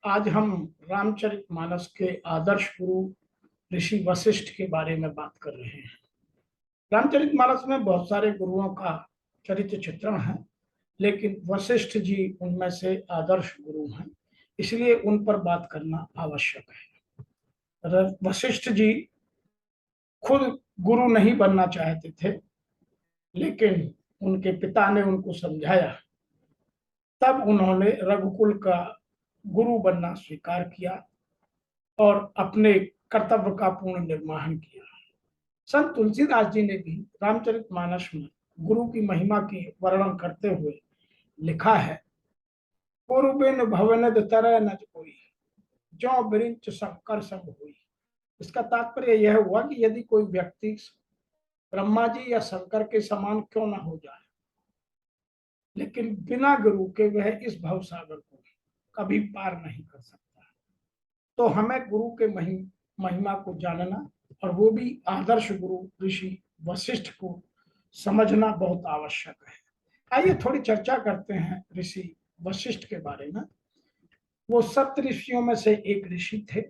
आज हम रामचरितमानस के आदर्श गुरु ऋषि वशिष्ठ के बारे में बात कर रहे हैं। रामचरितमानस में बहुत सारे गुरुओं का चरित्र चित्रण है, लेकिन वशिष्ठ जी उनमें से आदर्श गुरु हैं, इसलिए उन पर बात करना आवश्यक है। वशिष्ठ जी खुद गुरु नहीं बनना चाहते थे, लेकिन उनके पिता ने उनको समझाया, तब उन्होंने रघुकुल का गुरु बनना स्वीकार किया और अपने कर्तव्य का पूर्ण निर्वहन किया। संत तुलसीदास जी ने भी रामचरितमानस में गुरु की महिमा की वर्णन करते हुए लिखा है, गुरु बिन भवनद तरह न कोई, जो बिरिंच शंकर संग हुई। इसका तात्पर्य यह हुआ कि यदि कोई व्यक्ति ब्रह्मा जी या शंकर के समान क्यों न हो जाए, लेकिन बिना गुरु के वह इस भवसागर को कभी पार नहीं कर सकता। तो हमें गुरु के महिमा को जानना और वो भी आदर्श गुरु ऋषि वशिष्ठ को समझना बहुत आवश्यक है। आइए थोड़ी चर्चा करते हैं ऋषि वशिष्ठ के बारे में। वो सप्त ऋषियों में से एक ऋषि थे।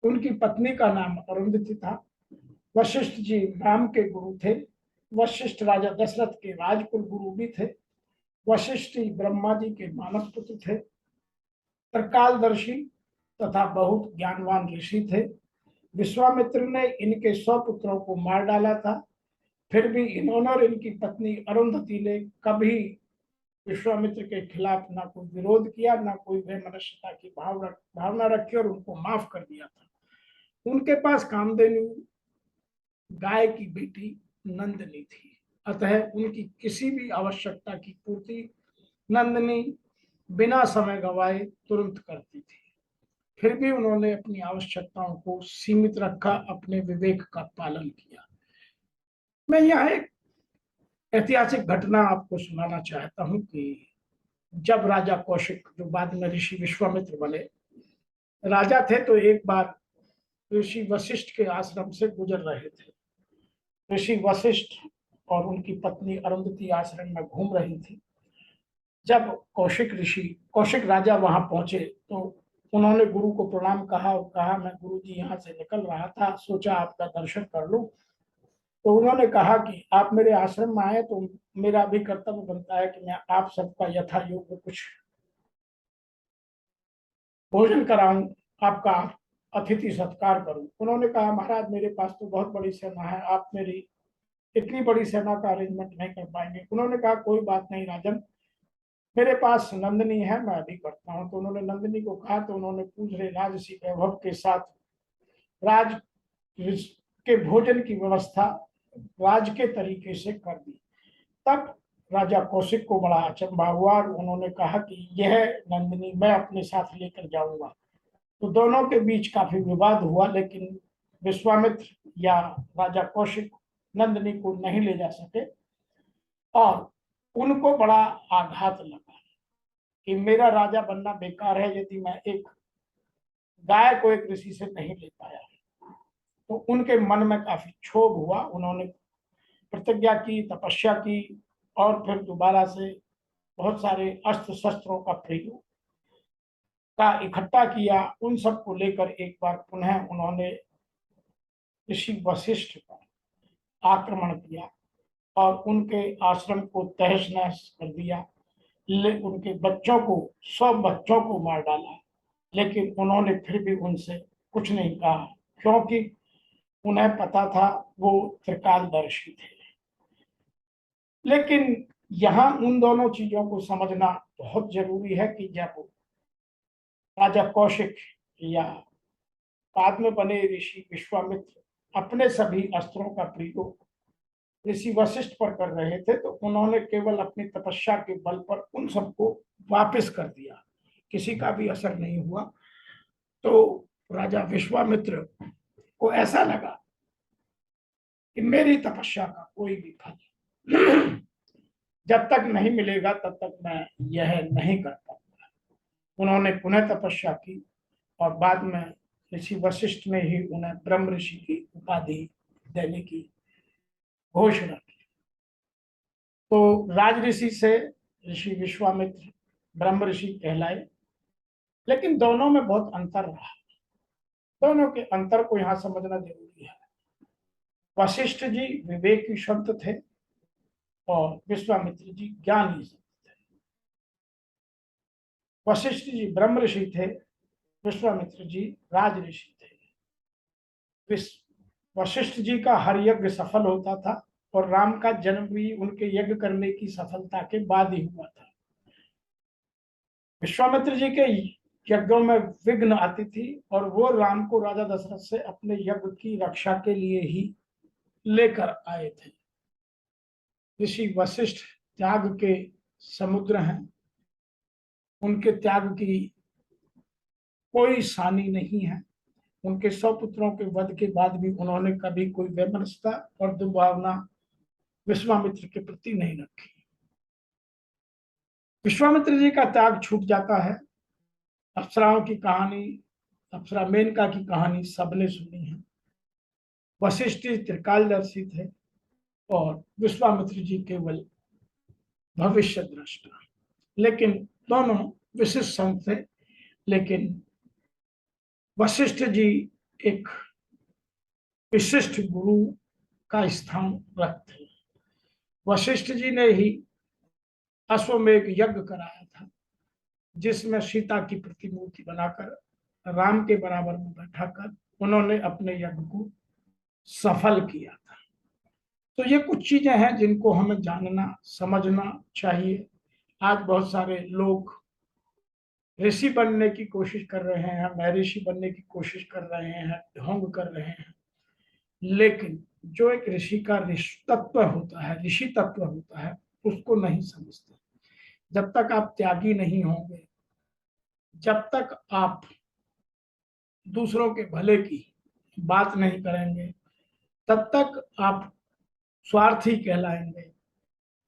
उनकी पत्नी का नाम अरुंधति था। वशिष्ठ जी राम के गुरु थे। वशिष्ठ राजा दशरथ के राजकुल गुरु भी थे। वशिष्ठ जी ब्रह्मा जी के मानस पुत्र थे। त्रिकालदर्शी तथा बहुत ज्ञानवान ऋषि थे। विश्वामित्र ने इनके 100 पुत्रों को मार डाला था, फिर भी इन्होंने और इनकी पत्नी अरुंधति ने कभी विश्वामित्र के खिलाफ ना कोई विरोध किया, ना कोई वैमनस्यता की भावना रखी और उनको माफ कर दिया था। उनके पास कामधेनु गाय की बेटी नंदनी थी, अतः उनकी किसी भी आवश्यकता की पूर्ति नंदनी बिना समय गवाए तुरंत करती थी। फिर भी उन्होंने अपनी आवश्यकताओं को सीमित रखा, अपने विवेक का पालन किया। मैं यहाँ एक ऐतिहासिक घटना आपको सुनाना चाहता हूँ कि जब राजा कौशिक, जो बाद में ऋषि विश्वामित्र बने, राजा थे, तो एक बार ऋषि वशिष्ठ के आश्रम से गुजर रहे थे। ऋषि वशिष्ठ और उनकी पत्नी अरुंधति आश्रम में घूम रही थी। जब कौशिक राजा वहां पहुंचे तो उन्होंने गुरु को प्रणाम कहा और कहा, मैं गुरु जी यहाँ से निकल रहा था, सोचा आपका दर्शन कर लूं। तो उन्होंने कहा कि आप मेरे आश्रम में आए तो मेरा भी कर्तव्य बनता है कि मैं आप सबका यथा योग्य कुछ भोजन कराऊं, आपका अतिथि सत्कार करूं। उन्होंने कहा, महाराज मेरे पास तो बहुत बड़ी सेना है, आप मेरी इतनी बड़ी सेना का अरेंजमेंट नहीं कर पाएंगे। उन्होंने कहा, कोई बात नहीं राजन, मेरे पास नंदनी है, मैं अभी करता हूँ। तो उन्होंने नंदनी को कहा, तो उन्होंने पूरे राजसी वैभव के साथ राज के भोजन की व्यवस्था राज के तरीके से कर दी। तब राजा कौशिक को बड़ा अचंभा हुआ और उन्होंने कहा कि यह नंदनी मैं अपने साथ लेकर जाऊंगा। तो दोनों के बीच काफी विवाद हुआ, लेकिन विश्वामित्र या राजा कौशिक नंदनी को नहीं ले जा सके और उनको बड़ा आघात लगा कि मेरा राजा बनना बेकार है यदि मैं एक गाय को एक ऋषि से नहीं ले पाया। तो उनके मन में काफी क्षोभ हुआ। उन्होंने प्रतिज्ञा की, तपस्या की और फिर दोबारा से बहुत सारे अस्त्र शस्त्रों का प्रयोग का इकट्ठा किया। उन सबको लेकर एक बार पुनः उन्होंने ऋषि वशिष्ठ पर आक्रमण किया और उनके आश्रम को तहस नहस कर दिया। उनके बच्चों को, 100 बच्चों को मार डाला, लेकिन उन्होंने फिर भी उनसे कुछ नहीं कहा, क्योंकि उन्हें पता था वो त्रिकालदर्शी थे। लेकिन यहाँ उन दोनों चीजों को समझना बहुत जरूरी है कि जब राजा कौशिक या बाद में बने ऋषि विश्वामित्र अपने सभी अस्त्रों का प्रयोग ऋषि वशिष्ठ पर कर रहे थे, तो उन्होंने केवल अपनी तपस्या के बल पर उन सबको वापस कर दिया, किसी का भी असर नहीं हुआ। तो राजा विश्वामित्र को ऐसा लगा कि मेरी तपस्या का कोई भी फल जब तक नहीं मिलेगा तब तक मैं यह नहीं कर पाऊंगा। उन्होंने पुनः तपस्या की और बाद में ऋषि वशिष्ठ ने ही उन्हें ब्रह्म ऋषि की उपाधि देने की घोषणा की। तो राज ऋषि से ऋषि विश्वामित्र ब्रह्म ऋषि कहलाए। लेकिन दोनों में बहुत अंतर रहा। दोनों के अंतर को यहाँ समझना जरूरी है। वशिष्ठ जी विवेकी संत थे और विश्वामित्र जी ज्ञानी संत थे। वशिष्ठ जी ब्रह्म ऋषि थे, विश्वामित्र जी राज ऋषि थे। वशिष्ठ जी का हर यज्ञ सफल होता था और राम का जन्म भी उनके यज्ञ करने की सफलता के बाद ही हुआ था। विश्वामित्र जी के यज्ञों में विघ्न आती थी और वो राम को राजा दशरथ से अपने यज्ञ की रक्षा के लिए ही लेकर आए थे। ऋषि वशिष्ठ त्याग के समुद्र हैं। उनके त्याग की कोई सानी नहीं है। उनके 100 पुत्रों के वध के बाद भी उन्होंने कभी कोई वैमनस्यता और दुर्भावना विश्वामित्र के प्रति नहीं रखी। विश्वामित्र जी का त्याग छूट जाता है। अप्सराओं की कहानी, अप्सरा मेनका की कहानी सबने सुनी है। वशिष्ठ जी त्रिकालदर्शी थे और विश्वामित्र जी केवल भविष्य दृष्टा। लेकिन दोनों विशिष्ट संत थे। लेकिन वशिष्ठ जी एक विशिष्ट गुरु का स्थान रखते। वशिष्ठ जी ने ही अश्वमेध यज्ञ कराया था, जिसमें सीता की प्रतिमूर्ति बनाकर राम के बराबर में बैठाकर उन्होंने अपने यज्ञ को सफल किया था। तो ये कुछ चीजें हैं जिनको हमें जानना समझना चाहिए। आज बहुत सारे लोग ऋषि बनने की कोशिश कर रहे हैं, महर्षि बनने की कोशिश कर रहे हैं, ढोंग कर रहे हैं। लेकिन जो एक ऋषि का ऋषि तत्व होता है, उसको नहीं समझते। जब तक आप त्यागी नहीं होंगे, जब तक आप दूसरों के भले की बात नहीं करेंगे, तब तक आप स्वार्थी कहलाएंगे।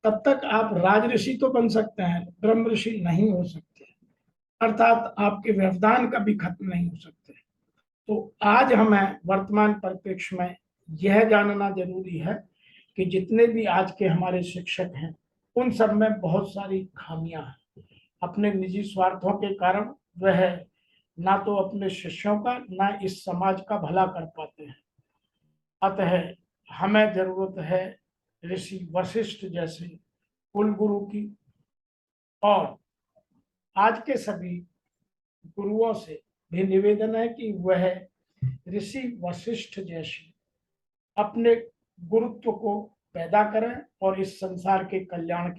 तब तक आप राजऋषि तो बन सकते हैं, ब्रह्म ऋषि नहीं हो सकते। अर्थात आपके व्यवधान कभी खत्म नहीं हो सकते। तो आज हमें वर्तमान परिप्रेक्ष्य में यह जानना जरूरी है कि जितने भी आज के हमारे शिक्षक हैं, उन सब में बहुत सारी खामियां हैं। अपने निजी स्वार्थों के कारण वह ना तो अपने शिष्यों का ना इस समाज का भला कर पाते हैं। अतः हमें जरूरत है ऋषि वशिष्ठ जैसे कुल गुरु की, और आज के सभी गुरुओं से भी निवेदन है कि वह ऋषि वशिष्ठ जैसे अपने गुरुत्व को पैदा करें और इस संसार के कल्याण के